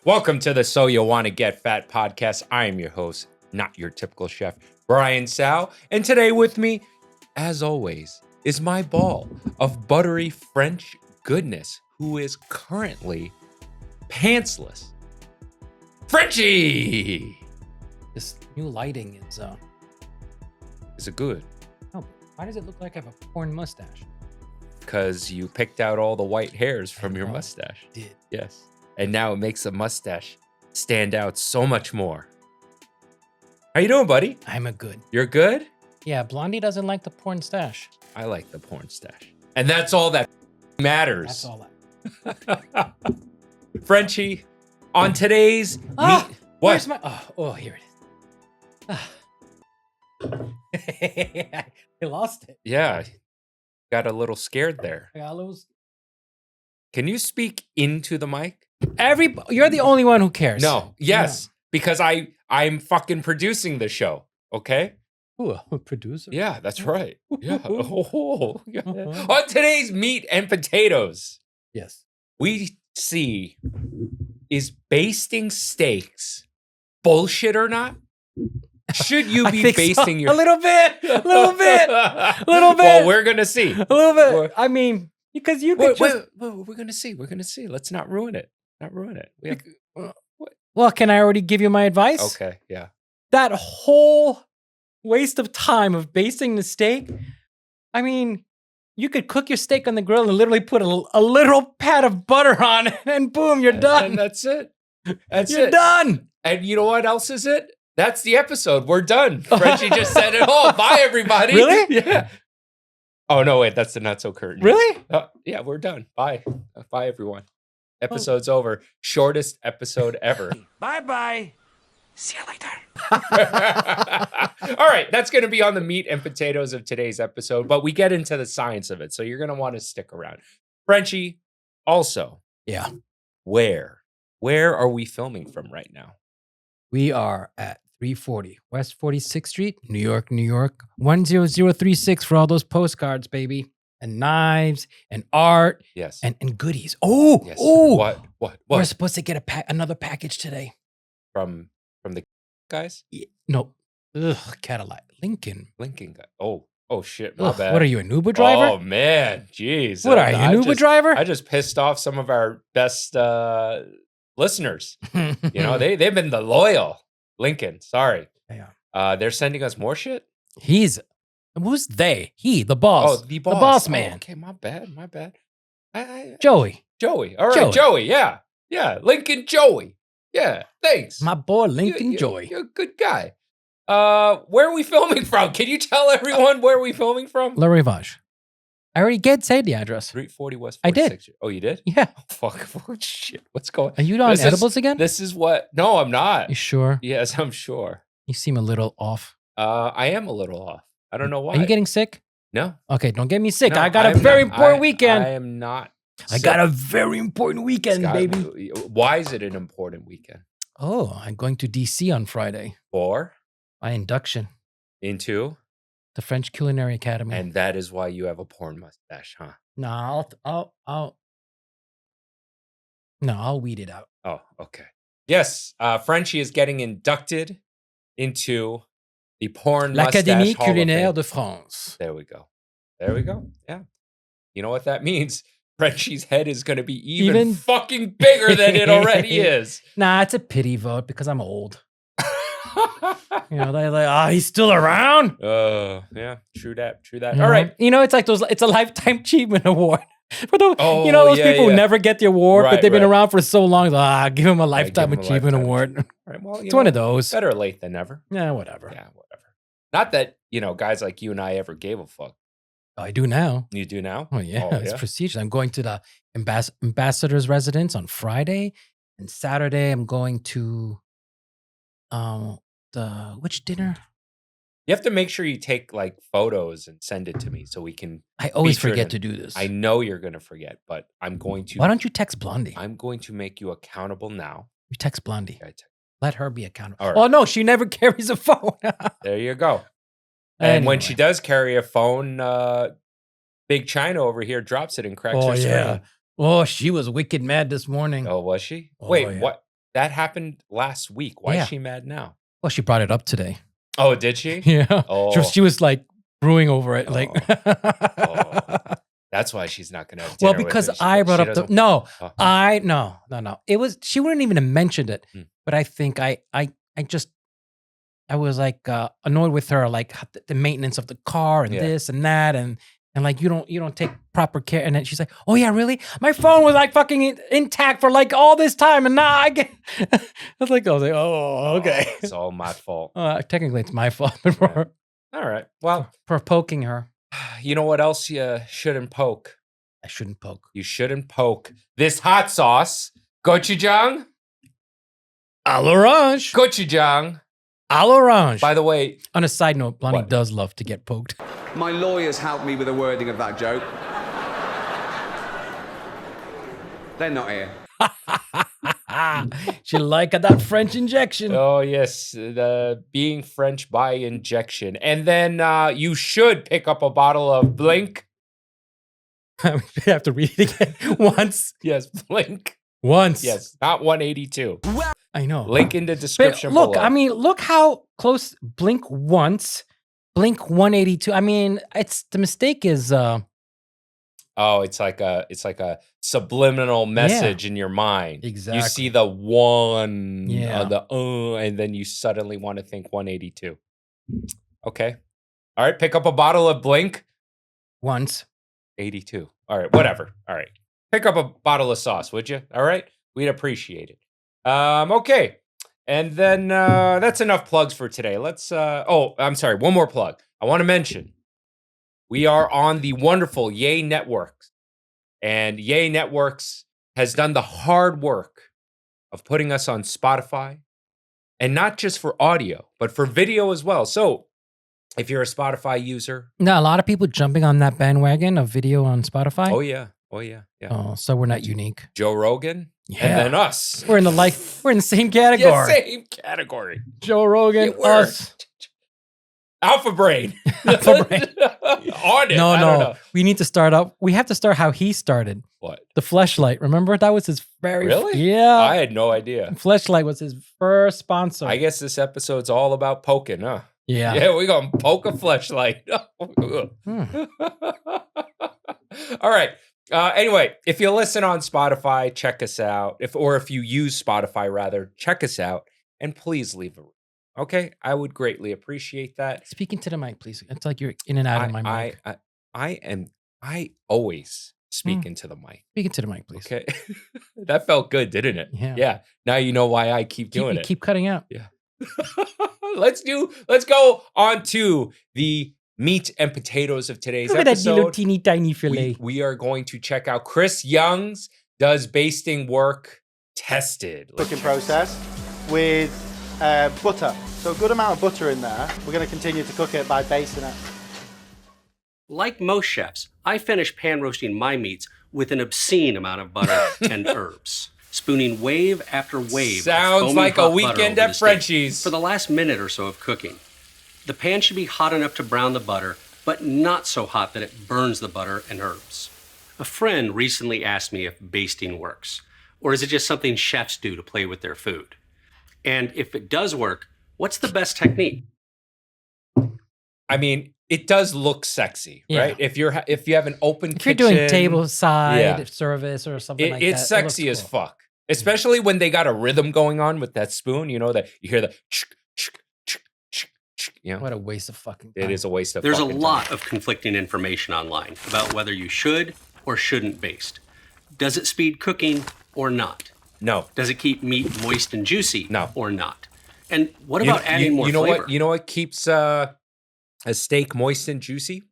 Welcome to the So You Wanna Get Fat podcast. I am your host, not your typical chef, Brian Sow. And today with me, as always, is my ball of buttery French goodness, who is currently pantsless. Frenchy! This new lighting Is it good? oh, why does it look like I have a porn mustache? Because you picked out all the white hairs from your know. mustache. Did. Yes. And now it makes the mustache stand out so much more. How you doing, buddy? I'm a good. You're good? Yeah, Blondie doesn't like the porn stash. I like the porn stash. And that's all that matters. That's all Frenchy, on today's Ah, meet. What? Where's my here it is. I lost it. Yeah. Got a little scared there. I got a little... Can you speak into the mic? You're the only one who cares. No. Yes. Because I'm fucking producing the show. Okay? Ooh, a producer. Yeah, that's right. Yeah. Oh, yeah. On today's meat and potatoes, Yes. we see, is basting steaks bullshit or not? Should you I be think so. basting your... A little bit. A little bit. A little bit. Well, we're going to see. A little bit. I mean, because you could Wait, just... we're going to see. We're going to see. Let's not ruin it. Not ruin it. We have... Well, can I already give you my advice? Okay, yeah. That whole waste of time of basting the steak. I mean, you could cook your steak on the grill and literally put a little pat of butter on it, and boom, you're done. And that's it. That's You're it. done. And you know what else is it? That's the episode. We're done. Frenchie just said it all. Bye, everybody. Really? Yeah. Oh, no, wait. That's the not so curtain. Really? Yeah, we're done. Bye. Bye, everyone. Episode's over. Shortest episode ever. Bye-bye. See you later. All right, that's going to be on the meat and potatoes of today's episode, but we get into the science of it, so you're going to want to stick around. Frenchy, also, Yeah. where are we filming from right now? We are at 340 West 46th Street, New York, New York. 10036 for all those postcards, baby. And knives and art Yes. and goodies. Oh, Yes. oh. What? We're supposed to get another package today. From the guys? No. Ugh, Cadillac. Lincoln. Lincoln guy. Oh shit, my Ugh, bad. what are you, an Uber driver? Oh man, jeez. What are you, an Uber driver? I just pissed off some of our best listeners. You know, they've been the loyal. Lincoln, sorry. Yeah. They're sending us more shit? Who's they? He, the boss. Oh, the boss. The boss Oh, man. okay, my bad. Joey. Joey. All right, Joey. Joey. Yeah. Lincoln Joey. Yeah, thanks. My boy, Lincoln Joey. You're a good guy. Where are we filming from? Can you tell everyone where we filming from? Le Rivage. I already said the address. 340 West 46th. I did. Oh, you did? Yeah. Oh, fuck. Oh, shit. What's going on? Are you on edibles again? This is what... No, I'm not. You sure? Yes, I'm sure. You seem a little off. I am a little off. I don't know why. Are you getting sick? No. Okay, don't get me sick. No, I got I a am very not. important weekend. I am not. I got a very important weekend, Scott, baby. Why is it an important weekend? Oh, I'm going to DC on Friday. For? My induction. Into? The French Culinary Academy. And that is why you have a porn mustache, huh? No, I'll weed it out. Oh, okay. Yes, Frenchy is getting inducted into the porn mustache L'Académie Hall of Culinaire Fame. de France. There we go. Yeah. You know what that means? Frenchy's head is going to be even fucking bigger than it already is. Nah, it's a pity vote because I'm old. You know, they're like, he's still around. Yeah, true that. All right. You know, it's like it's a lifetime achievement award. For the, those people who never get the award, but they've been around for so long. Give him a lifetime achievement award. Right, well, it's one of those. Better late than never. Yeah, whatever. Not that, guys like you and I ever gave a fuck. Oh, I do now. You do now? Oh, yeah. It's prestigious. I'm going to the ambassador's residence on Friday. And Saturday, I'm going to which dinner? You have to make sure you take like photos and send it to me so we can. I always forget to do this. I know you're going to forget, but I'm going to. Why don't you text Blondie? I'm going to make you accountable now. You text Blondie. Let her be accountable. Right. Oh, no, she never carries a phone. There you go. And when she does carry a phone, Big China over here drops it and cracks her screen. Oh, she was wicked mad this morning. Oh, was she? Oh, Wait, yeah. what? that happened last week. Why Yeah. is she mad now? Well, she brought it up today. Oh, did she? Yeah. Oh. She was like brewing over it. Like, That's why she's not going to have dinner well, because with me. I brought up the, no, Oh. no. It was, she wouldn't even have mentioned it. But I think I was like annoyed with her, like the maintenance of the car and this and that. And like, you don't take proper care. And then she's like, oh yeah, really? My phone was like fucking intact for like all this time. And now I get, I was like, oh, okay. It's all my fault. Technically it's my fault. But for All right. Well, for poking her. you know what else you shouldn't poke? I shouldn't poke. You shouldn't poke this hot sauce. Gochujang? À l'orange. Gochujang. À l'orange. By the way, on a side note, Blondie What? does love to get poked. My lawyers helped me with the wording of that joke. They're not here. She like that French injection. oh yes, the being French by injection. And then you should pick up a bottle of Blink. I have to read it again once. Yes, Blink. Once. Yes, not 182. I know. Link in the description But look, below. I mean, look how close Blink once, Blink 182. I mean, the mistake is Oh, it's like a subliminal message in your mind. Exactly. You see the one, Yeah. and then you suddenly want to think 182. Okay. All right. Pick up a bottle of Blink. once. 82. All right. Whatever. All right. Pick up a bottle of sauce, would you? All right. We'd appreciate it. Okay. And then that's enough plugs for today. Let's. I'm sorry. One more plug. I want to mention we are on the wonderful Yay Networks. And Yay Networks has done the hard work of putting us on Spotify. And not just for audio, but for video as well. So if you're a Spotify user. Now, a lot of people jumping on that bandwagon of video on Spotify. Oh, yeah. Oh, yeah. Yeah. Oh, so we're not unique. Joe Rogan. Yeah. And then us. We're in the same category. Yeah, same category. Joe Rogan, us. Alpha Brain. Alpha Brain. On it. No, I don't know. we need to start up. We have to start how he started. What? The Fleshlight. Remember? That was his very Really? Yeah. I had no idea. Fleshlight was his first sponsor. I guess this episode's all about poking, huh? Yeah. Yeah, we're going to poke a fleshlight. All right. Anyway, if you listen on Spotify, check us out. If you use Spotify, rather, check us out. And please leave a review. Okay? I would greatly appreciate that. Speaking to the mic, please. It's like you're in and out of my mic. I always speak into the mic. Speaking to the mic, please. Okay. That felt good, didn't it? Yeah. Yeah. Now you know why I keep doing it. Keep cutting out. Yeah. Let's go on to the meat and potatoes of today's Look at that episode. little teeny tiny fillet. We are going to check out Chris Young's Does Basting Work Tested. Cooking process with butter. So a good amount of butter in there. We're going to continue to cook it by basting it. Like most chefs, I finish pan roasting my meats with an obscene amount of butter and herbs, spooning wave after wave. Sounds of foamy like a hot butter weekend over at the steak Frenchy's. for the last minute or so of cooking. The pan should be hot enough to brown the butter, but not so hot that it burns the butter and herbs. A friend recently asked me if basting works, or is it just something chefs do to play with their food? And if it does work, what's the best technique? I mean, it does look sexy, Yeah. right? If you have an open If kitchen, you're doing table side Yeah. service or something like that. it's sexy looks as cool. fuck. Especially when they got a rhythm going on with that spoon, you know, that you hear the you know. What a waste of fucking time. It is a waste of There's a fucking lot time. of conflicting information online about whether you should or shouldn't baste. Does it speed cooking or not? No. Does it keep meat moist and juicy No. or not? And what about adding more flavor? You know what keeps a steak moist and juicy?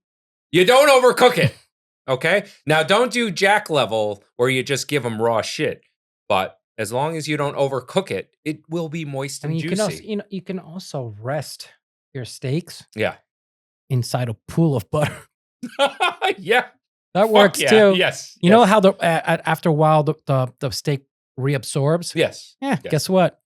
You don't overcook it. Okay? Now don't do Jack level where you just give them raw shit. But as long as you don't overcook it, it will be moist I and mean, juicy. you can also rest your steaks Yeah. inside a pool of butter. Yeah. That Fuck works yeah. too. Yes. You know how after a while the steak reabsorbs? Yes. Yeah. Yes. Guess what?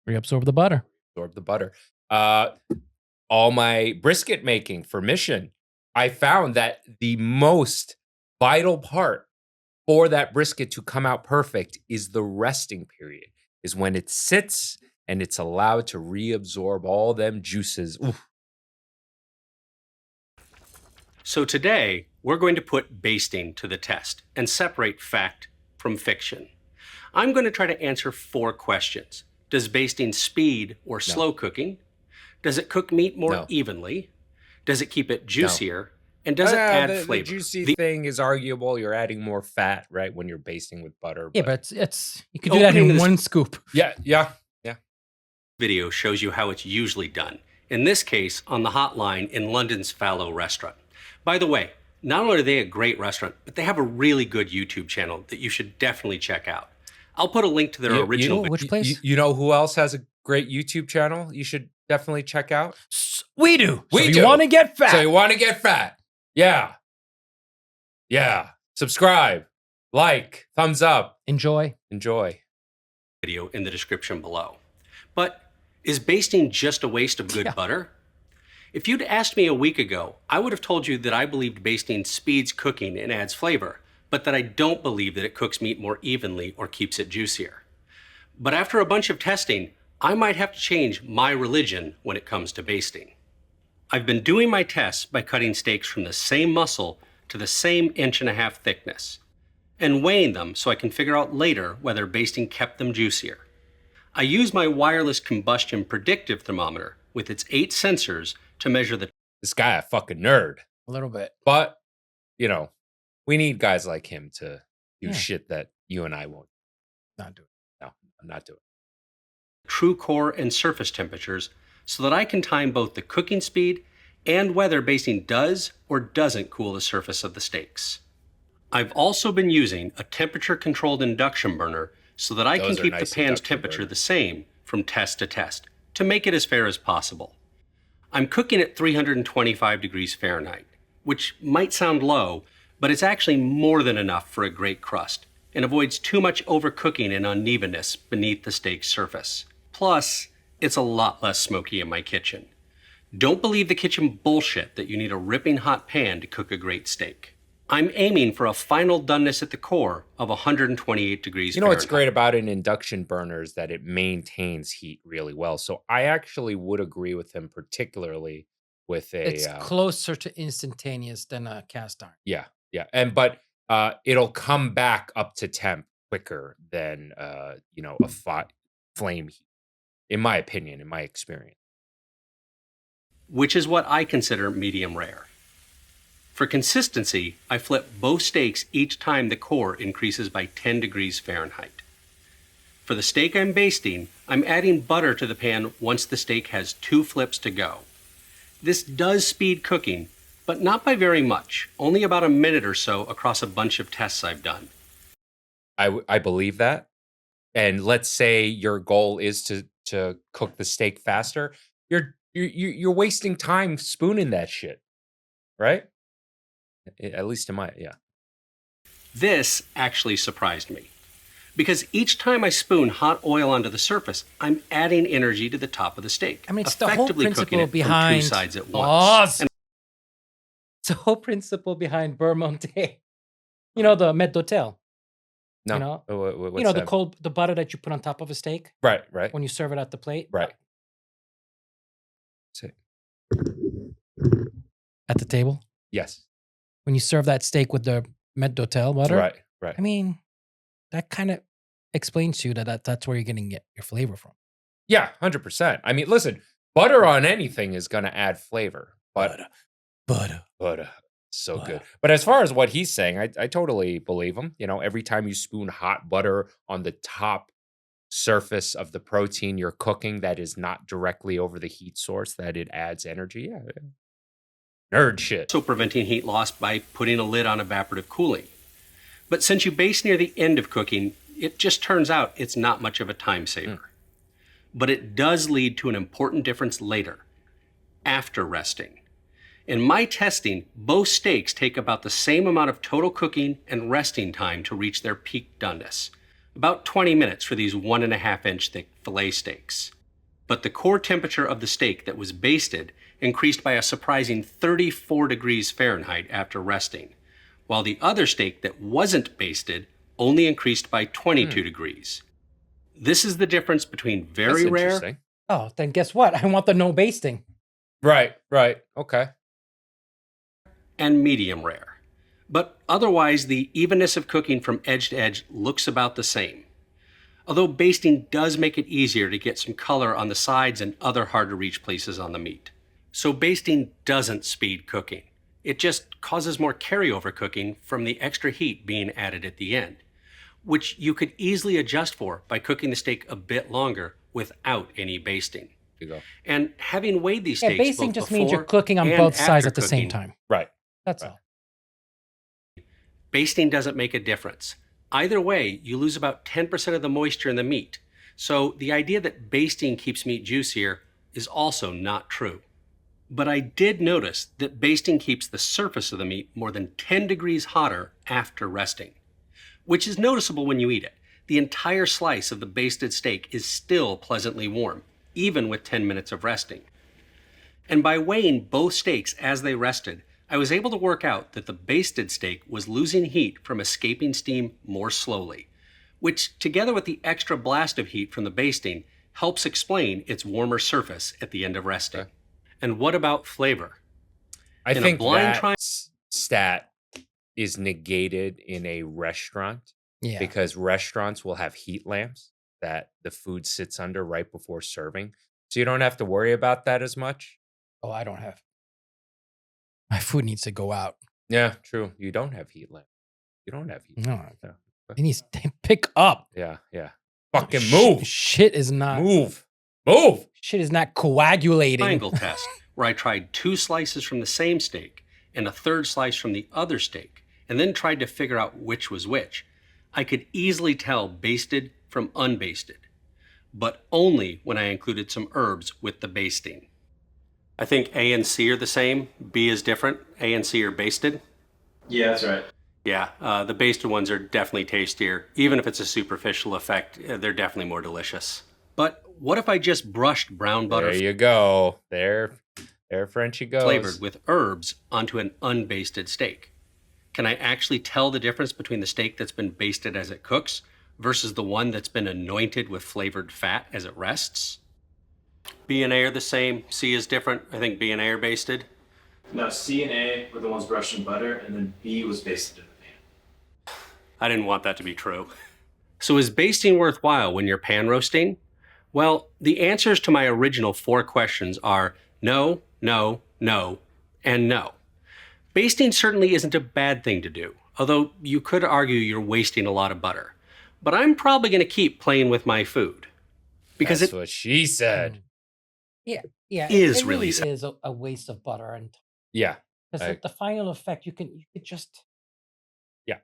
Reabsorb the butter. Absorb the butter. All my brisket making for Mission, I found that the most vital part for that brisket to come out perfect is the resting period. is when it sits and it's allowed to reabsorb all them juices. Oof. So today, we're going to put basting to the test and separate fact from fiction. I'm going to try to answer 4 questions. Does basting speed or slow cooking? Does it cook meat more evenly? Does it keep it juicier? And does it add flavor? The juicy thing is arguable. You're adding more fat, right, when you're basting with butter. Yeah, but it's you can do that in one scoop. Yeah. Video shows you how it's usually done. In this case, on the hotline in London's Fallow restaurant. By the way, not only are they a great restaurant, but they have a really good YouTube channel that you should definitely check out. I'll put a link to their original. Which place? You know who else has a great YouTube channel you should definitely check out? We do. We do. You want to get fat. So you want to get fat. Yeah. Subscribe, like, thumbs up. Enjoy. Video in the description below. But is basting just a waste of good butter? If you'd asked me a week ago, I would have told you that I believed basting speeds cooking and adds flavor, but that I don't believe that it cooks meat more evenly or keeps it juicier. But after a bunch of testing, I might have to change my religion when it comes to basting. I've been doing my tests by cutting steaks from the same muscle to the same 1.5 inch thickness, and weighing them so I can figure out later whether basting kept them juicier. I use my wireless combustion predictive thermometer with its 8 sensors to measure the... This guy a fucking nerd. A little bit. But, we need guys like him to do shit that you and I won't. Not do it. No, I'm not doing it. True core and surface temperatures so that I can time both the cooking speed and whether basting does or doesn't cool the surface of the steaks. I've also been using a temperature-controlled induction burner so that I can keep the pan's temperature the same from test to test to make it as fair as possible. I'm cooking at 325 degrees Fahrenheit, which might sound low, but it's actually more than enough for a great crust and avoids too much overcooking and unevenness beneath the steak's surface. Plus, it's a lot less smoky in my kitchen. Don't believe the kitchen bullshit that you need a ripping hot pan to cook a great steak. I'm aiming for a final doneness at the core of 128 degrees Fahrenheit. You know what's great about an induction burner is that it maintains heat really well. So I actually would agree with him, particularly with a... It's closer to instantaneous than a cast iron. Yeah. But it'll come back up to temp quicker than, a flame heat, in my opinion, in my experience. Which is what I consider medium rare. For consistency, I flip both steaks each time the core increases by 10 degrees Fahrenheit. For the steak I'm basting, I'm adding butter to the pan once the steak has 2 flips to go. This does speed cooking, but not by very much, only about a minute or so across a bunch of tests I've done. I believe that. And let's say your goal is to cook the steak faster. You're wasting time spooning that shit, right? At least in my, This actually surprised me. Because each time I spoon hot oil onto the surface, I'm adding energy to the top of the steak. I mean, it's the whole principle behind... from 2 sides at once. It's the whole principle behind beurre monté. The maître d'hôtel. No. What's that? the butter that you put on top of a steak. Right. When you serve it at the plate. Right. At the table. Yes. When you serve that steak with the maître d'hôtel butter. Right. I mean, that kind of explains to you that's where you're going to get your flavor from. Yeah, 100%. I mean, listen, butter on anything is going to add flavor. Butter. So good. But as far as what he's saying, I totally believe him. Every time you spoon hot butter on the top surface of the protein you're cooking that is not directly over the heat source, that it adds energy. Yeah. Nerd shit. So preventing heat loss by putting a lid on evaporative cooling. But since you baste near the end of cooking, it just turns out it's not much of a time saver. But it does lead to an important difference later, after resting. In my testing, both steaks take about the same amount of total cooking and resting time to reach their peak doneness, about 20 minutes for these 1.5 inch thick filet steaks. But the core temperature of the steak that was basted increased by a surprising 34 degrees Fahrenheit after resting, while the other steak that wasn't basted only increased by 22 degrees. This is the difference between very That's rare interesting. Oh, then guess what? I want the no basting. Right. Okay. and medium rare. But otherwise, the evenness of cooking from edge to edge looks about the same. Although basting does make it easier to get some color on the sides and other hard to reach places on the meat. So basting doesn't speed cooking. It just causes more carryover cooking from the extra heat being added at the end, which you could easily adjust for by cooking the steak a bit longer without any basting. You go. And having weighed these Yeah, steaks basting both just means you're before cooking on and both sides after at the same cooking, time. Right. That's Right. all. Basting doesn't make a difference. Either way, you lose about 10% of the moisture in the meat. So the idea that basting keeps meat juicier is also not true. But I did notice that basting keeps the surface of the meat more than 10 degrees hotter after resting, which is noticeable when you eat it. The entire slice of the basted steak is still pleasantly warm, even with 10 minutes of resting. And by weighing both steaks as they rested, I was able to work out that the basted steak was losing heat from escaping steam more slowly, which, together with the extra blast of heat from the basting, helps explain its warmer surface at the end of resting. Okay. And what about flavor? I In a think blind that tri- stat is negated in a restaurant Yeah. because restaurants will have heat lamps that the food sits under right before serving. So you don't have to worry about that as much. Oh, I don't have. My food needs to go out. Yeah, true. You don't have heat lamp. You don't have heat. No, Yeah. it needs to pick up. Yeah. Fucking move. Shit is not. Move. Shit is not coagulating. triangle test, where I tried 2 slices from the same steak and a third slice from the other steak, and then tried to figure out which was which. I could easily tell basted from unbasted, but only when I included some herbs with the basting. I think A and C are the same. B is different. A and C are basted. Yeah, that's right. Yeah, the basted ones are definitely tastier. Even if it's a superficial effect, they're definitely more delicious. But what if I just brushed brown butter There you go. There Frenchy goes. flavored with herbs onto an unbasted steak? Can I actually tell the difference between the steak that's been basted as it cooks versus the one that's been anointed with flavored fat as it rests? B and A are the same. C is different. I think B and A are basted. No, C and A were the ones brushed in butter, and then B was basted in the pan. I didn't want that to be true. So is basting worthwhile when you're pan roasting? Well, the answers to my original 4 questions are no, no, no, and no. Basting certainly isn't a bad thing to do, although you could argue you're wasting a lot of butter. But I'm probably going to keep playing with my food. Because That's it what she said. Yeah, is it really is a waste of butter, and Yeah. because the final effect, you could just Yeah.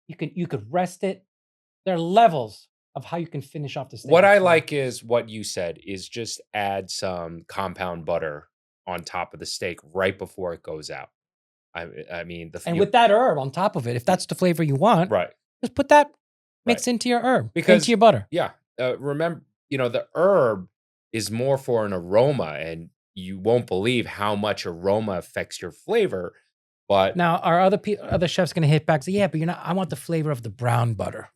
you could rest it. There are levels of how you can finish off the steak. What I So- like is what you said is just add some compound butter on top of the steak right before it goes out. I mean, and with that herb on top of it, if that's the flavor you want, right. just put that mix into your herb, Because- into your butter. Yeah. Remember, the herb is more for an aroma, and you won't believe how much aroma affects your flavor. But Now, are other chefs going to hit back? And say, yeah, but you're not. I want the flavor of the brown butter.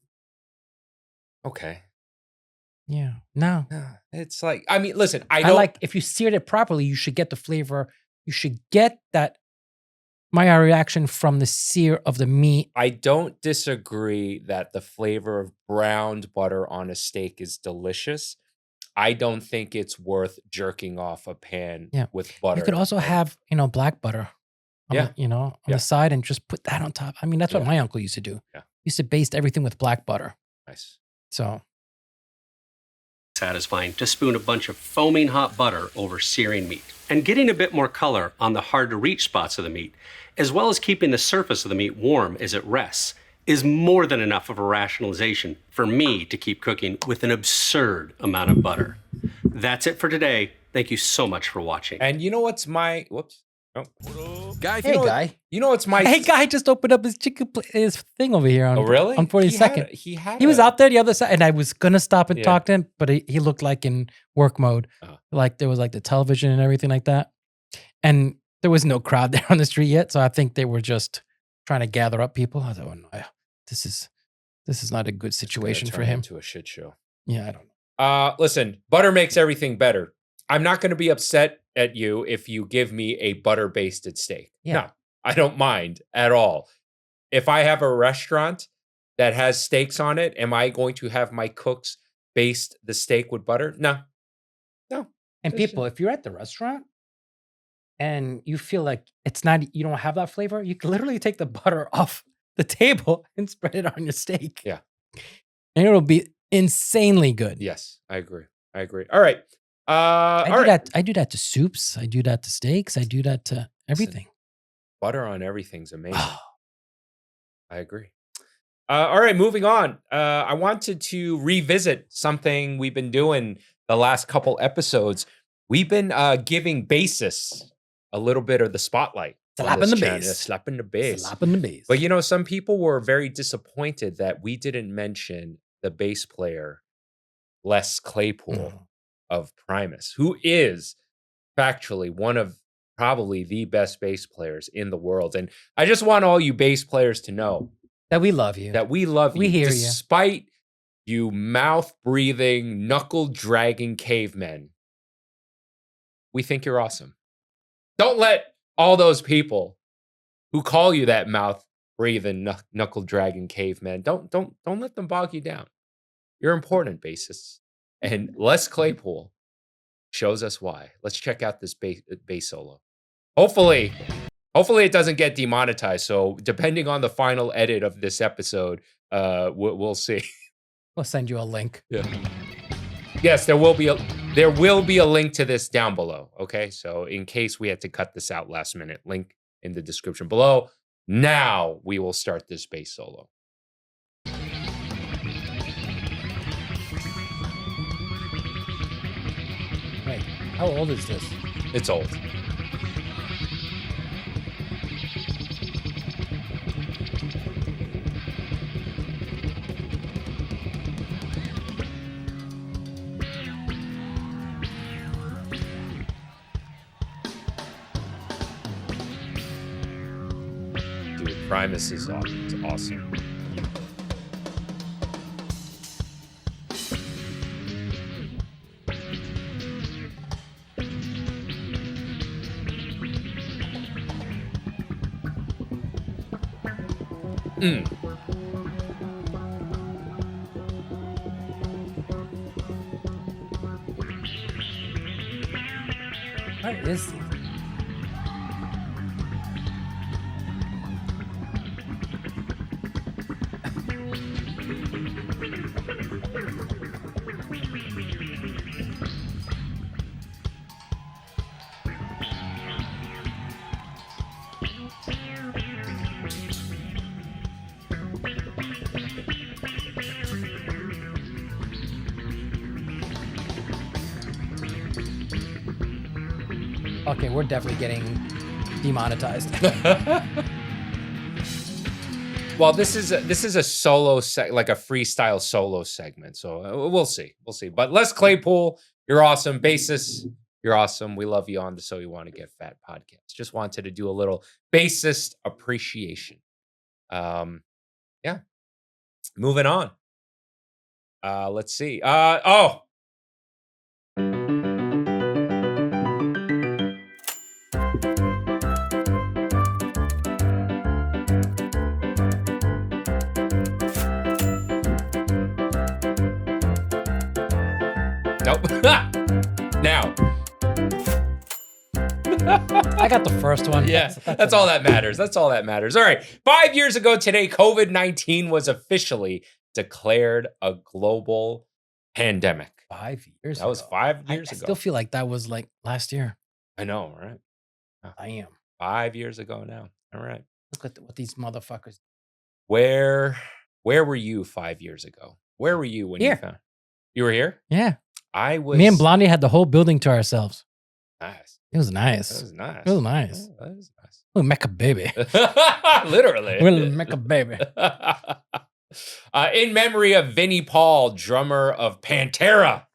okay. Yeah, no. It's like, I mean, listen, I I don't like if you seared it properly, you should get the flavor. You should get that Maillard reaction from the sear of the meat. I don't disagree that the flavor of browned butter on a steak is delicious. I don't think it's worth jerking off a pan Yeah. with butter. You could also have, black butter. Yeah. On Yeah. the side and just put that on top. I mean, that's what Yeah. my uncle used to do. Yeah. He used to baste everything with black butter. Nice. So satisfying to spoon a bunch of foaming hot butter over searing meat. And getting a bit more color on the hard to reach spots of the meat, as well as keeping the surface of the meat warm as it rests, is more than enough of a rationalization for me to keep cooking with an absurd amount of butter. That's it for today. Thank you so much for watching. And you know what's my whoops? Oh. Guy, hey, guy. You know what's my Hey, guy just opened up his his thing over here on, Oh, really? on 42nd. He Was out there the other side, and I was gonna stop and Yeah. talk to him, but he looked like in work mode. Uh-huh. Like there was like the television and everything like that. And there was no crowd there on the street yet. So I think they were just trying to gather up people. I thought, oh, no, this is not a good situation for him. To a shit show. Yeah, I don't know. Listen, butter makes everything better. I'm not going to be upset at you if you give me a butter basted steak. Yeah. No, I don't mind at all. If I have a restaurant that has steaks on it, am I going to have my cooks baste the steak with butter? No. And It's people, if you're at the restaurant and you feel like you don't have that flavor, you can literally take the butter off the table and spread it on your steak. Yeah. And it'll be insanely good. Yes, I agree. All right. I do that to soups. I do that to steaks. I do that to everything. Butter on everything's amazing. I agree. All right, moving on. I wanted to revisit something we've been doing the last couple episodes. We've been giving bassists a little bit of the spotlight. Slapping the bass. Slapping the bass. Slapping the bass. But some people were very disappointed that we didn't mention the bass player, Les Claypool of Primus, who is factually one of probably the best bass players in the world. And I just want all you bass players to know that we love you. That we love you. We hear you. Despite you mouth-breathing, knuckle-dragging cavemen, we think you're awesome. Don't let all those people who call you that mouth-breathing, knuckle-dragging caveman, don't let them bog you down. You're important, bassists. And Les Claypool shows us why. Let's check out this bass solo. Hopefully it doesn't get demonetized. So depending on the final edit of this episode, we'll see. We'll send you a link. Yeah. Yes, there will be a link to this down below. Okay, so in case we had to cut this out last minute, link in the description below. Now we will start this bass solo. Wait, how old is this? It's old. Dude, Primus is awesome. It's awesome. What is this? Okay, we're definitely getting demonetized. Well, this is a solo like a freestyle solo segment, so we'll see. But Les Claypool, you're awesome. Bassist, you're awesome. We love you on the So You Want to Get Fat podcast. Just wanted to do a little bassist appreciation. Yeah. Moving on. Let's see. Nope. Now. I got the first one. Yeah, that's all that matters. That's all that matters. All right. 5 years ago today, COVID-19 was officially declared a global pandemic. 5 years That was 5 years I ago. still feel like that was like last year. I know, right? I am. 5 years ago now. All right. Look at what these motherfuckers. Where were you 5 years ago? Where were you when you Here. found? You were here? Yeah. I was. Me and Blondie had the whole building to ourselves. Nice. It was nice. That was nice. It was nice. Yeah, that was nice. We'll make a baby. Literally. We'll make a baby. In memory of Vinnie Paul, drummer of Pantera.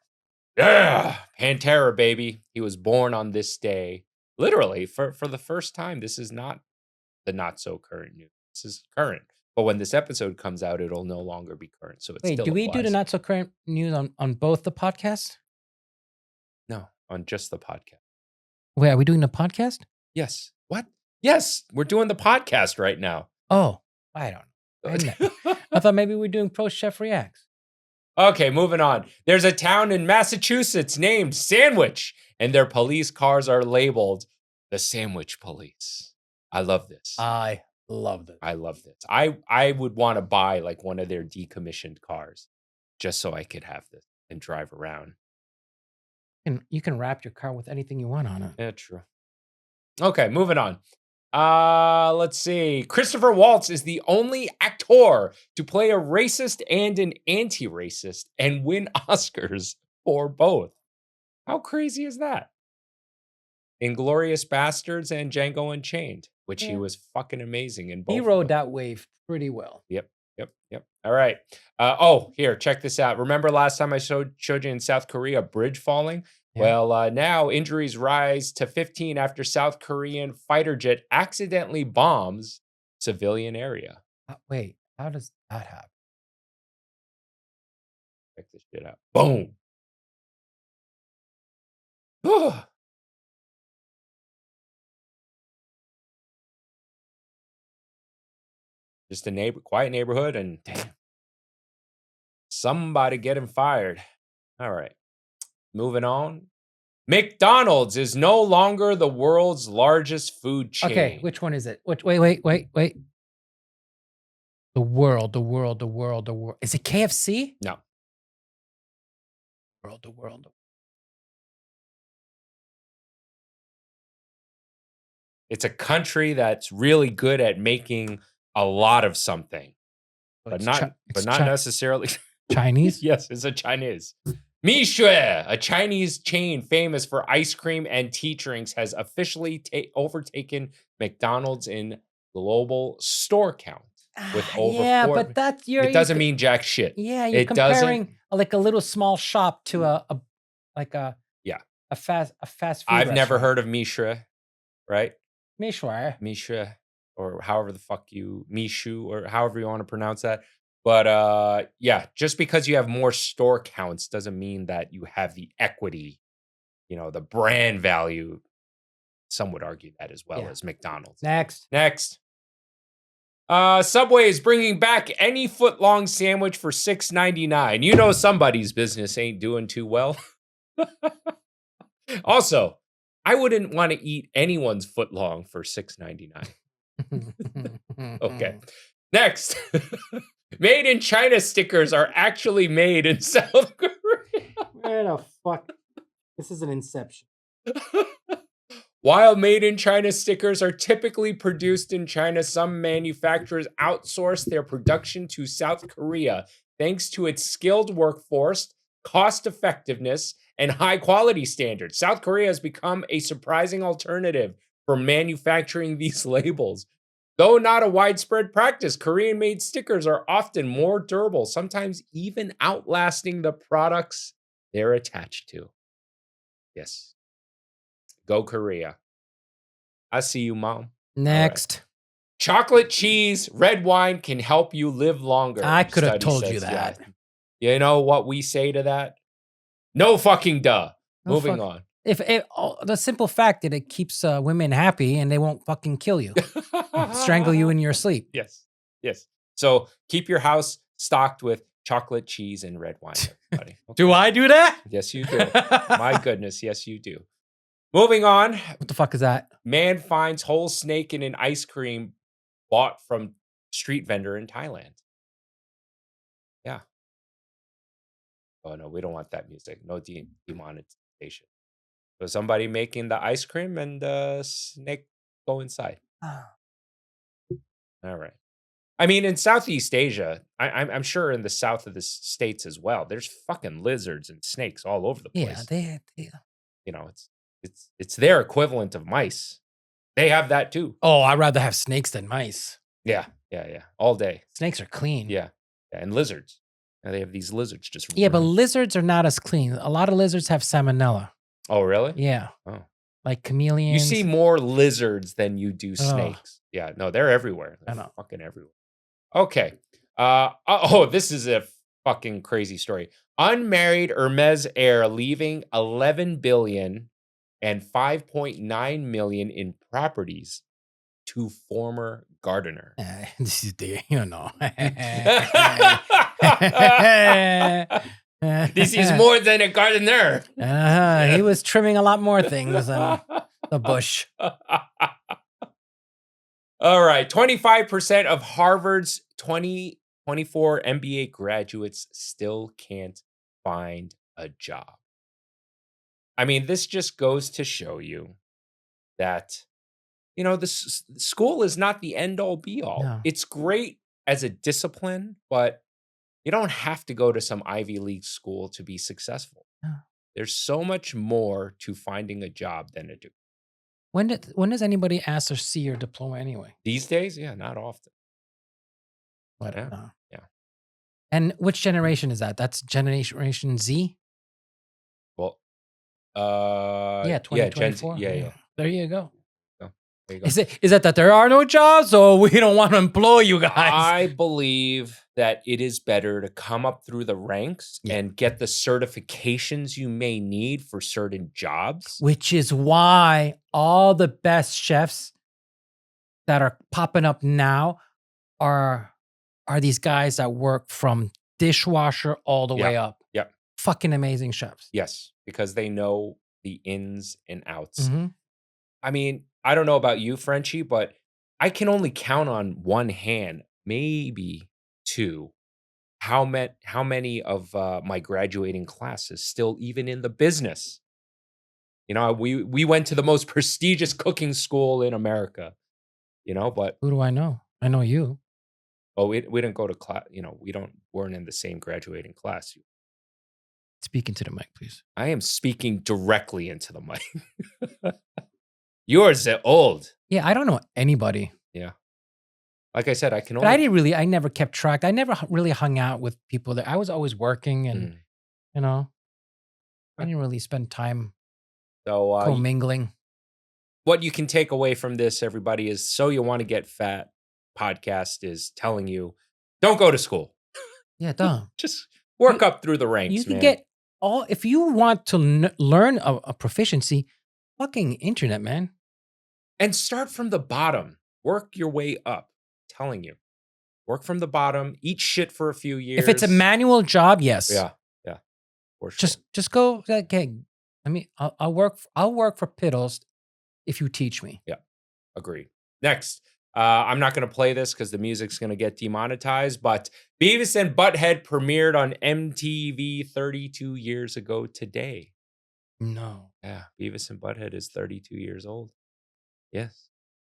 Yeah, Pantera, baby. He was born on this day. Literally, for the first time. This is not the not so current news. This is current. But when this episode comes out, it'll no longer be current. So it's Wait, still do we do the applies. not so current news on both the podcasts? No, on just the podcast. Wait, are we doing the podcast? Yes. What? Yes, we're doing the podcast right now. Oh, I don't know. I thought maybe we're doing Pro Chef Reacts. Okay, moving on. There's a town in Massachusetts named Sandwich, and their police cars are labeled the Sandwich Police. I love this. I love this. I love this. I would want to buy like one of their decommissioned cars just so I could have this and drive around. And you can wrap your car with anything you want on it. Yeah, true. Okay, moving on. Let's see. Christopher Waltz is the only actor to play a racist and an anti-racist and win Oscars for both. How crazy is that? Inglourious Bastards and Django Unchained, which he was fucking amazing in both. He rode that wave pretty well. Yep. All right. Here, check this out. Remember last time I showed you in South Korea, bridge falling? Yeah. Well, now injuries rise to 15 after South Korean fighter jet accidentally bombs civilian area. Wait, how does that happen? Check this shit out. Boom. Just a quiet neighborhood, and damn, somebody getting fired. All right, moving on. McDonald's is no longer the world's largest food chain. Okay, which one is it? Wait. The world. Is it KFC? No. The world. It's a country that's really good at making a lot of something, but not necessarily Chinese. Yes, it's a Chinese. Mishue, a Chinese chain famous for ice cream and tea drinks, has officially overtaken McDonald's in global store count with over but that's it doesn't mean jack shit. Yeah, you're It comparing like a little small shop to a fast food. I've never heard of Mishue, right? Mishue. Or however the fuck Mishu, or however you want to pronounce that. But yeah, just because you have more store counts doesn't mean that you have the equity, the brand value. Some would argue that as well as McDonald's. Next. Subway is bringing back any foot-long sandwich for $6.99. Somebody's business ain't doing too well. Also, I wouldn't want to eat anyone's foot-long for $6.99. Okay. Next. Made in China stickers are actually made in South Korea. Where the fuck? This is an inception. While made in China stickers are typically produced in China, some manufacturers outsource their production to South Korea thanks to its skilled workforce, cost effectiveness, and high quality standards. South Korea has become a surprising alternative for manufacturing these labels. Though not a widespread practice, Korean-made stickers are often more durable, sometimes even outlasting the products they're attached to. Yes. Go Korea. I see you, Mom. Next. Right. Chocolate cheese, red wine can help you live longer. I could have told you that. Yeah. You know what we say to that? No fucking duh. Moving on. If the simple fact that it keeps women happy and they won't fucking kill you, strangle you in your sleep. Yes. So keep your house stocked with chocolate cheese and red wine, everybody. Okay. Do I do that? Yes, you do. My goodness, yes, you do. Moving on. What the fuck is that? Man finds whole snake in an ice cream bought from street vendor in Thailand. Yeah. Oh no, we don't want that music. No demonetization. So somebody making the ice cream and the snake go inside. All right. I mean, in Southeast Asia, I'm sure in the south of the states as well, there's fucking lizards and snakes all over the place. Yeah, It's their equivalent of mice. They have that too. Oh, I'd rather have snakes than mice. Yeah. All day. Snakes are clean. Yeah. And lizards. And they have these lizards just. Yeah, but lizards are not as clean. A lot of lizards have salmonella. Oh, really? Yeah. Oh. Like chameleons. You see more lizards than you do snakes. Yeah. No, they're everywhere. They're fucking everywhere. Okay. This is a fucking crazy story. Unmarried Hermes heir leaving 11 billion and 5.9 million in properties to former gardener. This is the, you know. This is more than a gardener. He was trimming a lot more things than the bush. All right. 25% of Harvard's 2024 MBA graduates still can't find a job. I mean, this just goes to show you that, you know, this school is not the end all be all. No. It's great as a discipline, but you don't have to go to some Ivy League school to be successful. No. There's so much more to finding a job than a degree. When does anybody ask to see your diploma anyway? These days, yeah, not often. What? Yeah. No. Yeah. And which generation is that? That's Generation Z? Well, Yeah, Gen Z. 2024. Yeah. There you go. There you go. Is it that there are no jobs, or we don't want to employ you guys? I believe that it is better to come up through the ranks and get the certifications you may need for certain jobs. Which is why all the best chefs that are popping up now are these guys that work from dishwasher all the way up. Yep. Fucking amazing chefs. Yes, because they know the ins and outs. Mhm. I mean, I don't know about you, Frenchy, but I can only count on one hand, maybe two, how many of my graduating classes still even in the business. You know, we went to the most prestigious cooking school in America, you know, but Who do I know? I know you. we didn't go to class, you know, weren't in the same graduating class. Speak into the mic, please. I am speaking directly into the mic. Yours are old. Yeah, I don't know anybody. Yeah. Like I said, I can But only. I never kept track. I never really hung out with people that I was always working and, you know, I didn't really spend time So commingling. what you can take away from this, everybody, is So You Want to Get Fat podcast is telling you, don't go to school. Yeah, dumb. Just work up through the ranks, You can man. get if you want to learn a proficiency, fucking internet, man. And start from the bottom. Work your way up. I'm telling you. Work from the bottom. Eat shit for a few years. If it's a manual job, yes. Yeah. For sure. Just go. Okay. I mean, I'll work for Piddles if you teach me. Yeah. Agreed. Next. I'm not going to play this because the music's going to get demonetized, but Beavis and Butthead premiered on MTV 32 years ago today. No. Yeah, Beavis and Butthead is 32 years old. Yes.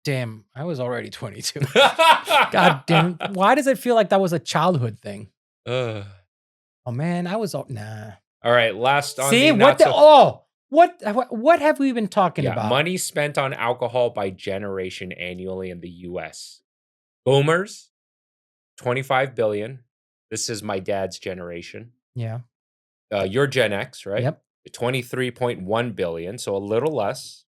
Damn, I was already 22. God damn. Why does it feel like that was a childhood thing? Ugh. Oh man, I was nah. All right, last on See the what the what have we been talking about? money spent on alcohol by generation annually in the US. Boomers, 25 billion. This is my dad's generation. Yeah. Your Gen X, right? Yep. 23.1 billion, so a little less.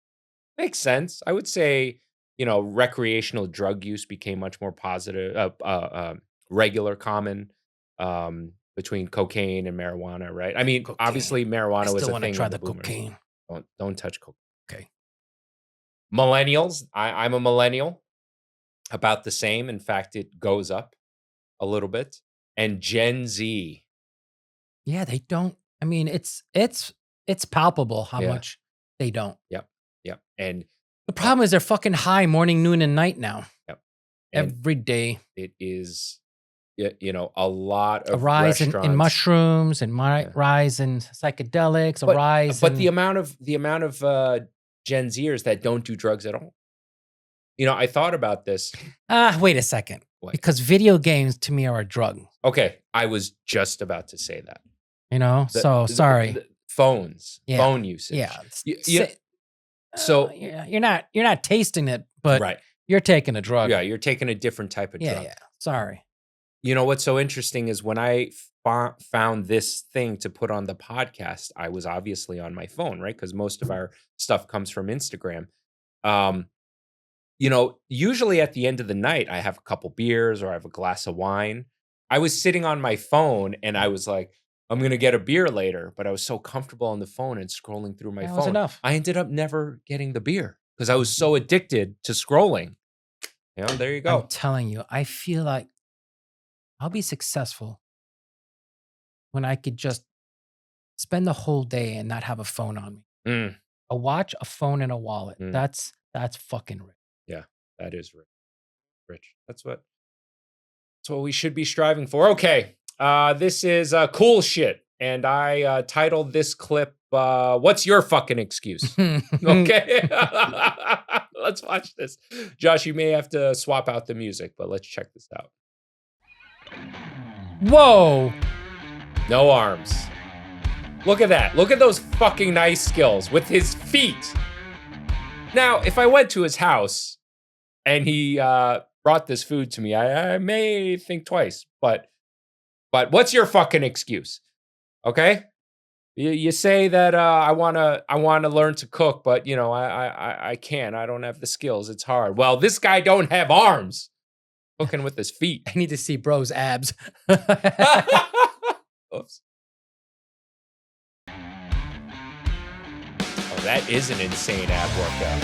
Makes sense. I would say, you know, recreational drug use became much more positive, regular, common, between cocaine and marijuana, right? I mean, Cocaine. obviously, I marijuana was still a want to thing. try of the boomers. cocaine. Don't touch cocaine. Okay. Millennials, I'm a millennial, about the same. In fact, it goes up a little bit. And Gen Z, Yeah, they don't. I mean, it's palpable how Yeah. much they don't. yep. And The problem is they're fucking high morning, noon, and night now. Yep. And Every day. it is, you know, a lot A of rise in restaurants. mushrooms and Yeah. rise in psychedelics, a But- rise But in the amount of Gen Zers that don't do drugs at all. You know, I thought about this. wait a second. What? Because video games to me are a drug. Okay, I was just about to say that. You know? The- Sorry. the phones, Yeah. phone usage. Yeah. So you're not tasting it, but right, you're taking a drug. yeah, you're taking a different type of drug. Yeah. Sorry. You know what's so interesting is when I found this thing to put on the podcast, I was obviously on my phone, right? Because most of our stuff comes from Instagram. you know, usually at the end of the night, I have a couple beers or I have a glass of wine. I was sitting on my phone and I was like, I'm going to get a beer later, but I was so comfortable on the phone and scrolling through my That phone. was enough. I ended up never getting the beer because I was so addicted to scrolling. You know, there you go. I'm telling you, I feel like I'll be successful when I could just spend the whole day and not have a phone on me. Mm, A watch, a phone, and a wallet. Mm. That's fucking rich. yeah, that is rich. Rich. That's what we should be striving for. Okay. This is cool shit. And I titled this clip, What's Your Fucking Excuse? Okay. Let's watch this. Josh, you may have to swap out the music, but let's check this out. Whoa. No arms. Look at that. Look at those fucking nice skills with his feet. Now, if I went to his house and he brought this food to me, I may think twice. But what's your fucking excuse? Okay? You say that I wanna learn to cook, but you know I can't. I don't have the skills. It's hard. Well, this guy don't have arms. Cooking with his feet. I need to see bro's abs. Oops. Oh, that is an insane ab workout.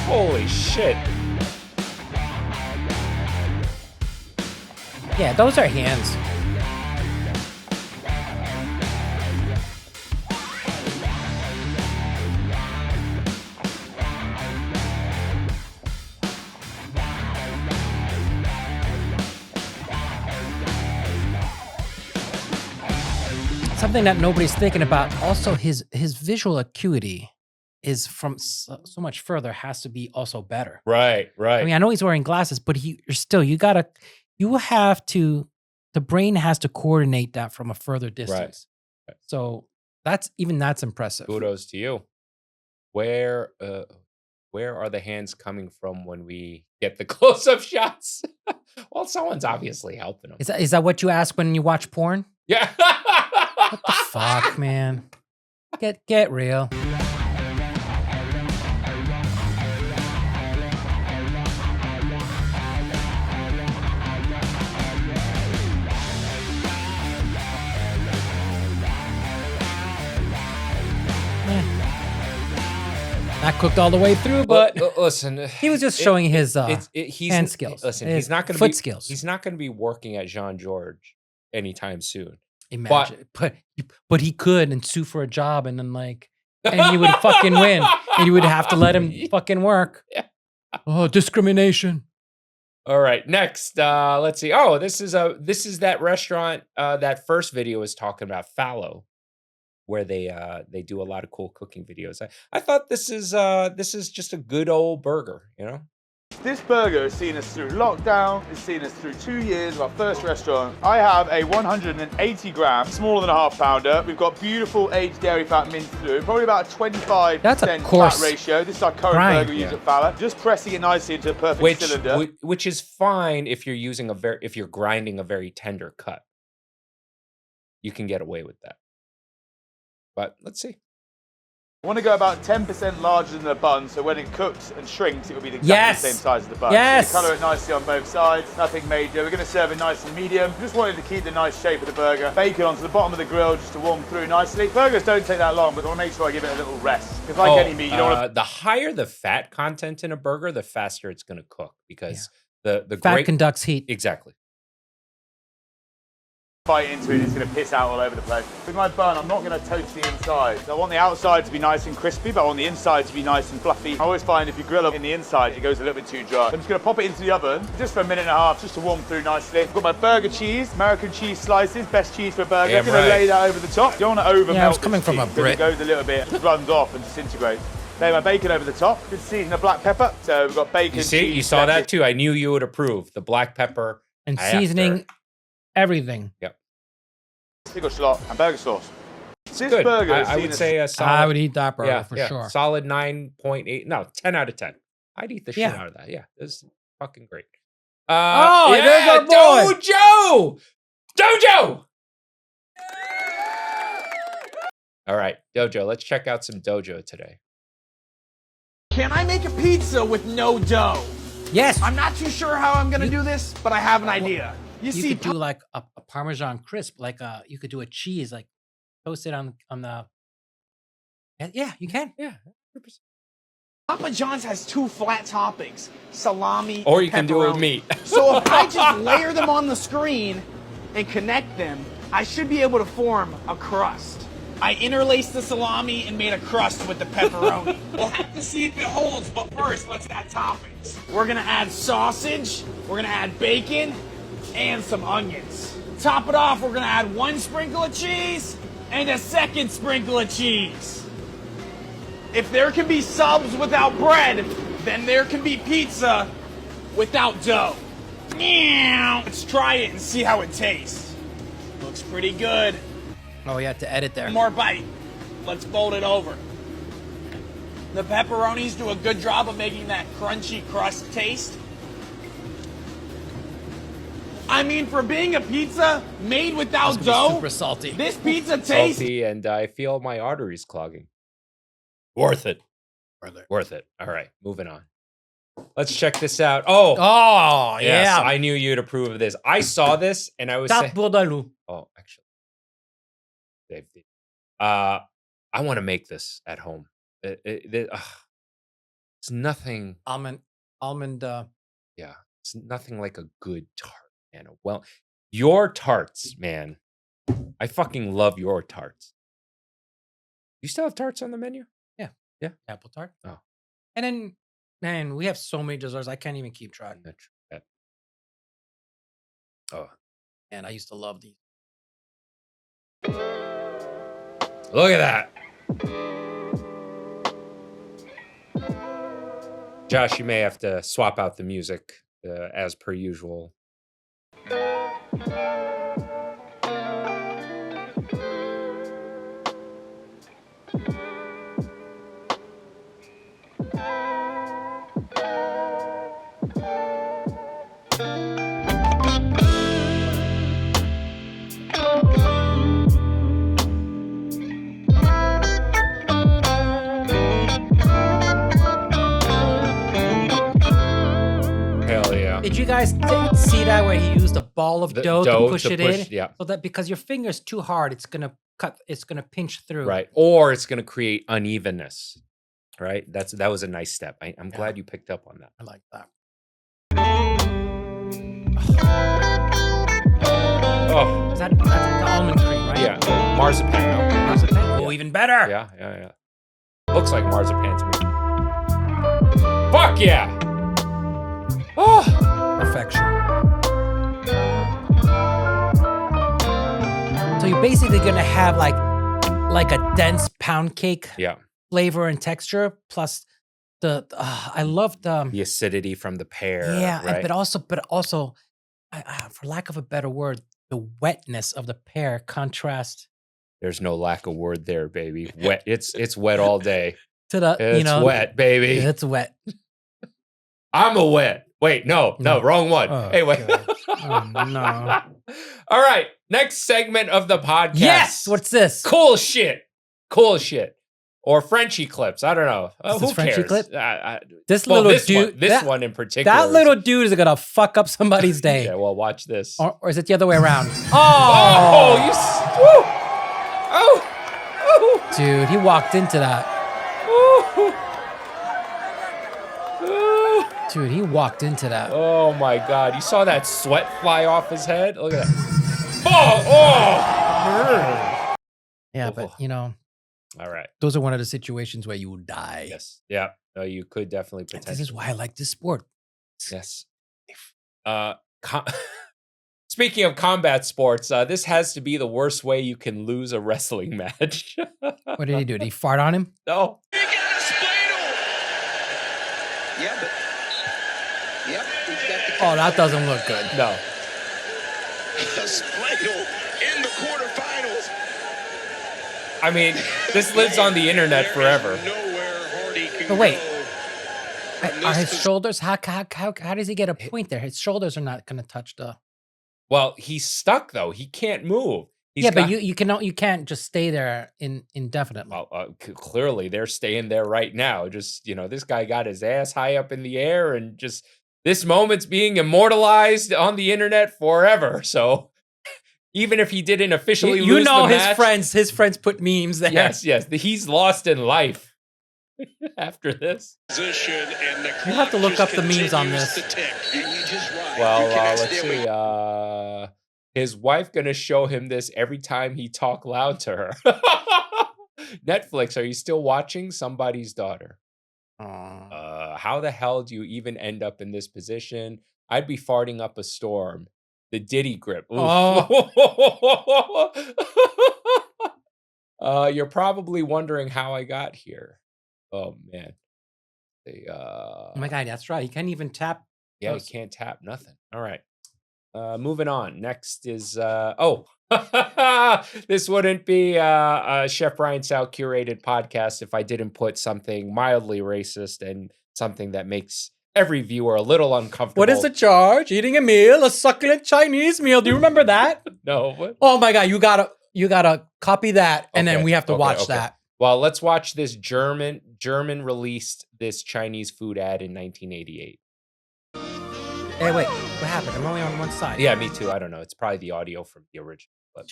Holy shit. Yeah, those are hands. Something that nobody's thinking about. Also, his visual acuity is from so much further has to be also better. Right. I mean, I know he's wearing glasses, but the brain has to coordinate that from a further distance. Right. So that's impressive. Kudos to you. Where are the hands coming from when we get the close-up shots? Well, someone's obviously helping him. Is that what you ask when you watch porn? Yeah. What the fuck, man? Get real. Not cooked all the way through, but listen, he was just showing his hand skills. Listen, his he's not going to foot skills. He's not going to be working at Jean George anytime soon. Imagine, but he could and sue for a job, and then and he would fucking win, and you would have to let him fucking work. Yeah. Oh, discrimination. All right, next, let's see. Oh, this is that restaurant that first video was talking about, Fallow, where they do a lot of cool cooking videos. I thought this is just a good old burger, you know? This burger has seen us through lockdown, it's seen us through 2 years of our first restaurant. I have a 180 gram, smaller than a half pounder. We've got beautiful aged dairy fat minced through, probably about a 25% fat ratio. This is our current burger we use at Fala. Just pressing it nicely into a perfect cylinder. Which is fine if you're using if you're grinding a very tender cut. You can get away with that. But let's see. I want to go about 10% larger than the bun, so when it cooks and shrinks, it will be exactly the same size as the bun. Yes. So you colour it nicely on both sides, nothing major. We're going to serve it nice and medium. Just wanted to keep the nice shape of the burger. Bacon onto the bottom of the grill just to warm through nicely. Burgers don't take that long, but I want to make sure I give it a little rest. Because like any meat, you don't want to... The higher the fat content in a burger, the faster it's going to cook, because the fat conducts heat. Exactly. Bite into it, it's going to piss out all over the place. With my bun, I'm not going to toast the inside. So I want the outside to be nice and crispy, but I want the inside to be nice and fluffy. I always find if you grill it in the inside, it goes a little bit too dry. I'm just going to pop it into the oven just for a minute and a half, just to warm through nicely. I've got my burger cheese, American cheese slices, best cheese for a burger. I'm going to lay that over the top. You don't want to over melt it's coming from a Brit. It goes a little bit, just runs off and disintegrates. Lay my bacon over the top. Good season of black pepper. So we've got bacon, cheese. You saw that too. I knew you would approve. The black pepper. And seasoning everything. Yep. Pickle shallot and burger sauce. This good. burger I would say a solid. I would eat that burger for sure. Solid 9.8. No, 10 out of 10. I'd eat the shit out of that. Yeah, this is fucking great. there's our boy. DoughJoe! DoughJoe! All right, DoughJoe, let's check out some DoughJoe today. Can I make a pizza with no dough? Yes. I'm not too sure how I'm gonna do this, but I have an idea. You could do like a Parmesan crisp, like you could do a cheese, like toast it on the. Yeah, you can. Yeah. Papa John's has 2 flat toppings, salami Or and you can do it with pepperoni. meat. So if I just layer them on the screen and connect them, I should be able to form a crust. I interlaced the salami and made a crust with the pepperoni. We'll have to see if it holds, but first, let's add toppings. We're gonna add sausage, we're gonna add bacon, and some onions. Top it off, we're gonna add 1 sprinkle of cheese and a 2nd sprinkle of cheese. If there can be subs without bread, then there can be pizza without dough. Let's try it and see how it tastes. Looks pretty good. Oh, you have to edit there. One more bite. Let's fold it over. The pepperonis do a good job of making that crunchy crust taste. I mean, for being a pizza made without dough, Super salty. this pizza tastes Salty, and I feel my arteries clogging. Worth it. Worth it. All right, moving on. Let's check this out. Oh, Oh, yes, yeah. I knew you'd approve of this. I saw this, and I was Tarte saying, Bourdaloue. oh, actually, Dave, I want to make this at home. It's nothing. Almond. Yeah, it's nothing like a good tart, man. Well, your tarts, man. I fucking love your tarts. You still have tarts on the menu? Yeah. Apple tart. Oh. And then, man, we have so many desserts. I can't even keep track. Oh, And I used to love these. look at that. Josh, you may have to swap out the music as per usual. Hell yeah. Did you guys see that where he used a ball of The dough dough to push to it push- in? yeah. So that because your finger's too hard, it's gonna pinch through. Right. Or it's going to create unevenness. Right. That was a nice step. I'm glad you picked up on that. I like that. Oh, That's the almond cream, right? yeah. Marzipan. No. Marzipan? Oh, even better. Yeah. Looks like marzipan to me. Fuck yeah. Oh, Perfection. So you're basically gonna have like a dense pound cake yeah. flavor and texture, plus I love the The acidity from the pear. yeah, Right? but also, for lack of a better word, the wetness of the pear contrast There's no lack of word there, baby. Wet. It's wet all day. to the It's wet, baby. It's wet. I'm a wet. Wait, no, wrong one. Oh, hey, wait. God. Oh, no. All right, next segment of the podcast. Yes. What's this? Cool shit. Or Frenchy clips. I don't know. Is Who this Frenchy cares? clip? This little this dude. one in particular. That little dude is gonna fuck up somebody's day. Yeah, well, watch this. Or is it the other way around? Oh, you. Woo! Oh! Dude, he walked into that. Dude, he walked into that. Oh my God! You saw that sweat fly off his head? Look at that. Oh! Yeah, but All right. those are one of the situations where you will die. Yes. Yeah. No, you could definitely And potentially. this is why I like this sport. Yes. Speaking of combat sports, this has to be the worst way you can lose a wrestling match. What did he do? Did he fart on him? No. Yeah, but. Yep, he's got the. Oh, that doesn't look good. No. A Spladle in the quarterfinals. I mean, this lives on the internet forever. Nowhere Hardy can But wait. go. Are his shoulders? How does he get a point there? His shoulders are not going to touch the. Well, he's stuck though. He can't move. He's Yeah, got- but you can't just stay there indefinitely. Well, clearly they're staying there right now. Just, this guy got his ass high up in the air, and just this moment's being immortalized on the internet forever. So even if he didn't officially lose the match, his friends put memes there. yes, he's lost in life after this. You have to look up the memes on this. Well, let's see. His wife gonna show him this every time he talk loud to her. Netflix, are you still watching Somebody's Daughter? How the hell do you even end up in this position? I'd be farting up a storm. The Diddy grip. You're probably wondering how I got here. Oh man. Oh my God, that's right. He can't even tap. Yeah, he can't tap nothing. All right. Moving on. Next is this wouldn't be a Chef Brian Sal curated podcast if I didn't put something mildly racist and something that makes every viewer a little uncomfortable. What is the charge? Eating a meal, a succulent Chinese meal. Do you remember that? No. What? Oh my God, you gotta copy that, and then we have to watch that. Well, let's watch this. German released this Chinese food ad in 1988. Hey, wait, what happened? I'm only on one side. Yeah, me too. I don't know. It's probably the audio from the original. But...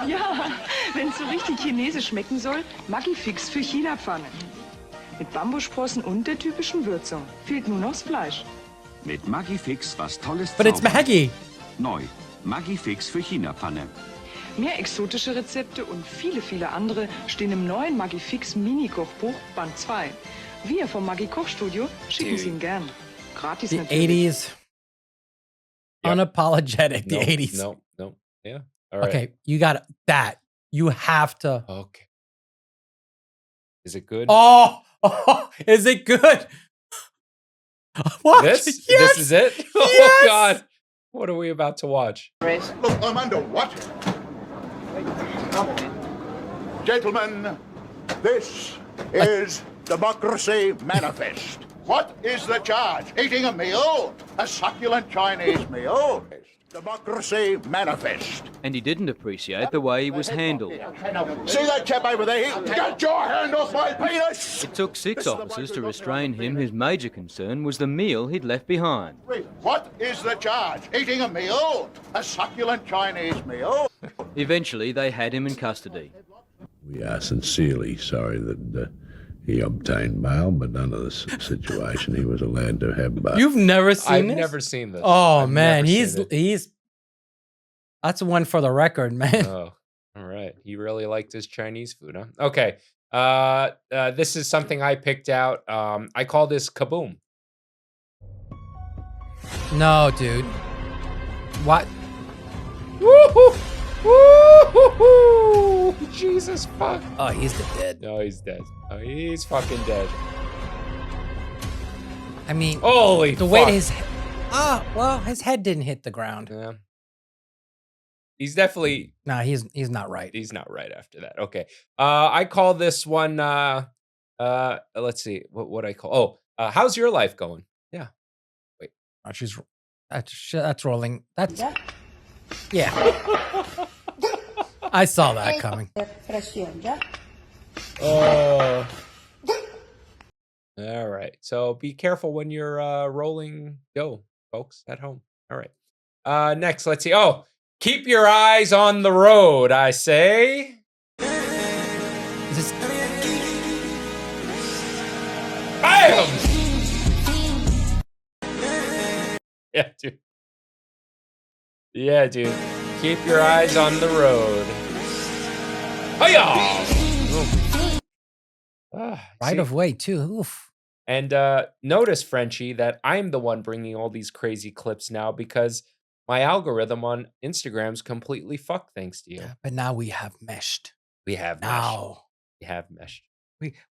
Ja, wenn es so richtig chinesisch schmecken soll, Maggi-Fix für China-Pfanne. Mit Bambussprossen und der typischen Würzung. Fehlt nur noch das Fleisch. Mit Maggi-Fix was Tolles. But it's Maggi. Neu. Maggi-Fix für China-Pfanne. Mehr exotische Rezepte und viele andere stehen im neuen Maggi-Fix Mini-Kochbuch Band 2. Wir vom Maggi-Kochstudio schicken sie Ihnen gern. Gratis The natürlich. 80s. Yep. Unapologetic. The 80s. No. Yeah. All right. Okay, you got that. You have to. Okay. Is it good? Oh, is it good? What? This? Yes! This is it? Yes! Oh, God. What are we about to watch? Look, I'm under what? Gentlemen, this is Democracy Manifest. What is the charge? Eating a meal? A succulent Chinese meal? Democracy Manifest. And he didn't appreciate the way he was handled. See that chap over there? Get your hand off my penis! It took 6 officers to restrain him, whose major concern was the meal he'd left behind. What is the charge? Eating a meal? A succulent Chinese meal? Eventually, they had him in custody. We are sincerely sorry that he obtained bail, but under this situation, he was allowed to have bail. You've never seen I've this? never seen this. Oh, I've man. never seen it. He's. That's one for the record, man. Oh, all right. He really liked his Chinese food, huh? Okay. This is something I picked out. I call this KaBoom. No, dude. What? Woo-hoo! Woo-hoo-hoo! Jesus fuck. Oh, he's dead. No, he's dead. Oh, he's fucking dead. I mean, holy the fuck. way his well, his head didn't hit the ground. Yeah. He's definitely he's not right. He's not right after that. Okay. I call this one let's see. What I call how's your life going? Yeah. Wait. Oh, that's rolling. That's yeah. I saw that coming. All right. So be careful when you're rolling dough, folks, at home. All right. Next, let's see. Oh, keep your eyes on the road, I say. Bam! Yeah, dude. Yeah, dude. Keep your eyes on the road. Hiya! Right of way, too. Oof. And notice, Frenchy, that I'm the one bringing all these crazy clips now because my algorithm on Instagram's completely fucked thanks to you. Yeah, but now we have meshed. We have now. meshed. We have meshed.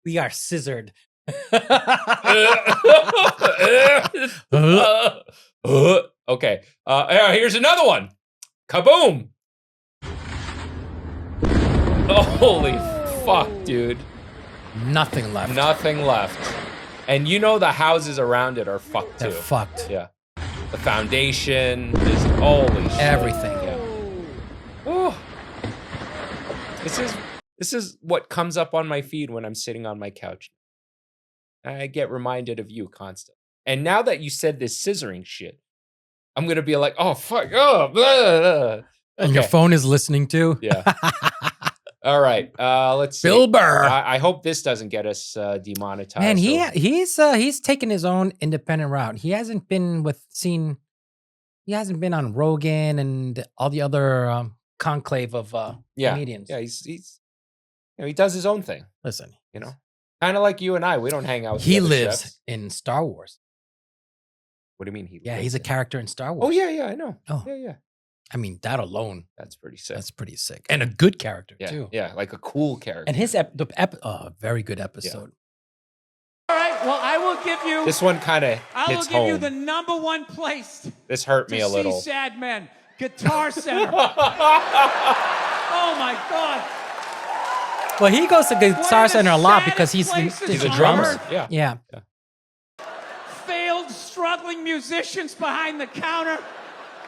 We are scissored. Okay. Here's another one. KaBoom. Oh, holy fuck, dude. Nothing left. Nothing left. And you know the houses around it are fucked too. They're fucked. Yeah. The foundation is holy shit. Everything. Yeah. Oh. This is what comes up on my feed when I'm sitting on my couch. I get reminded of you constantly. And now that you said this scissoring shit, I'm gonna be like, oh fuck, oh, blah, blah. And your phone is listening too. Yeah. All right. Let's see. Bill Burr. I hope this doesn't get us demonetized. Man, he's taken his own independent route. He hasn't been he hasn't been on Rogan and all the other conclave of comedians. Yeah, he's he does his own thing. Listen, kind of like you and I. We don't hang out with he the other lives chefs. in Star Wars. What do you mean he? Yeah, lives he's a in? character in Star Wars. Oh yeah, I know. Oh yeah. I mean, that alone. That's pretty sick. That's pretty sick. And a good character, too. Yeah, like a cool character. And his very good episode. All right, well, I will give you... This one kind of I will hits give home. you the #1 place. This hurt me a little. To see Sad Men, Guitar Center. Oh, my God. Well, he goes to Guitar Center a lot because he's places a on drummer. earth. Yeah. Failed, struggling musicians behind the counter.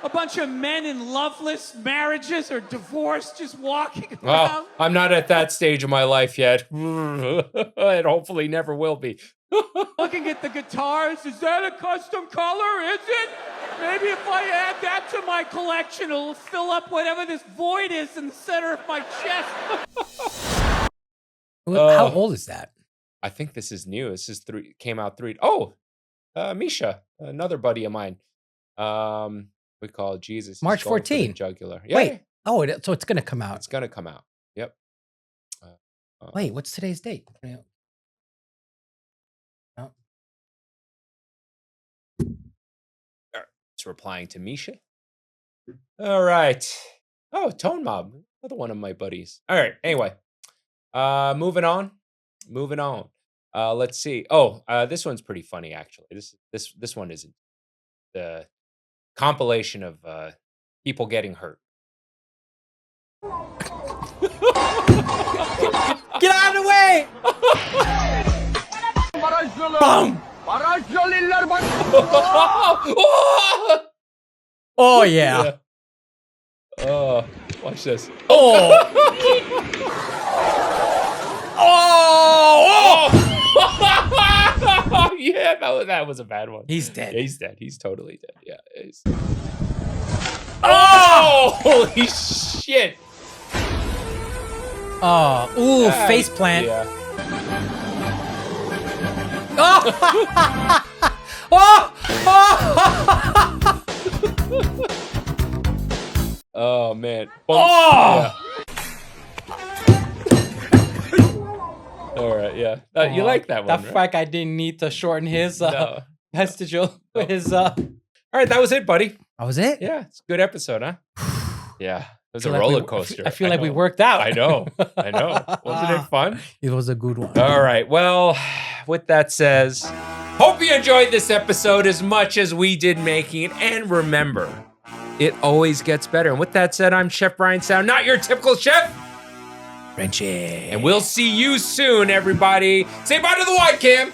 A bunch of men in loveless marriages or divorced just walking around. Well, I'm not at that stage of my life yet. And hopefully never will be. Looking at the guitars. Is that a custom color? Is it? Maybe if I add that to my collection, it'll fill up whatever this void is in the center of my chest. How old is that? I think this is new. This is came out 3. Oh, Misha, another buddy of mine. We call it Jesus. March 14. Jugular. Yeah. Wait. Oh, so it's going to come out. It's going to come out. Yep. Wait, what's today's date? No. It's replying to Misha. All right. Oh, Tone Mob. Another one of my buddies. All right. Anyway. Moving on. Let's see. Oh, this one's pretty funny, actually. This one isn't. The compilation of people getting hurt. Get out of the way! Boom! Oh yeah. Oh, watch this. Oh! Oh! Yeah, that was a bad one. He's dead. Yeah, he's dead. He's totally dead. Yeah. Oh! Holy shit! Oh, ooh, face plant. Yeah. Oh! Oh man. Oh! Yeah. All right, yeah. You like that one, That right? fact I didn't need to shorten his vestigial. His All right, that was it, buddy. That was it? Yeah, it's a good episode, huh? Yeah. It was a like roller coaster. I feel like we worked out. I know. Wasn't it fun? It was a good one. All right. Well, with that says, hope you enjoyed this episode as much as we did making it. And remember, it always gets better. And with that said, I'm Chef Brian Sound, not your typical chef. Frenchy. And we'll see you soon, everybody. Say bye to the wide cam.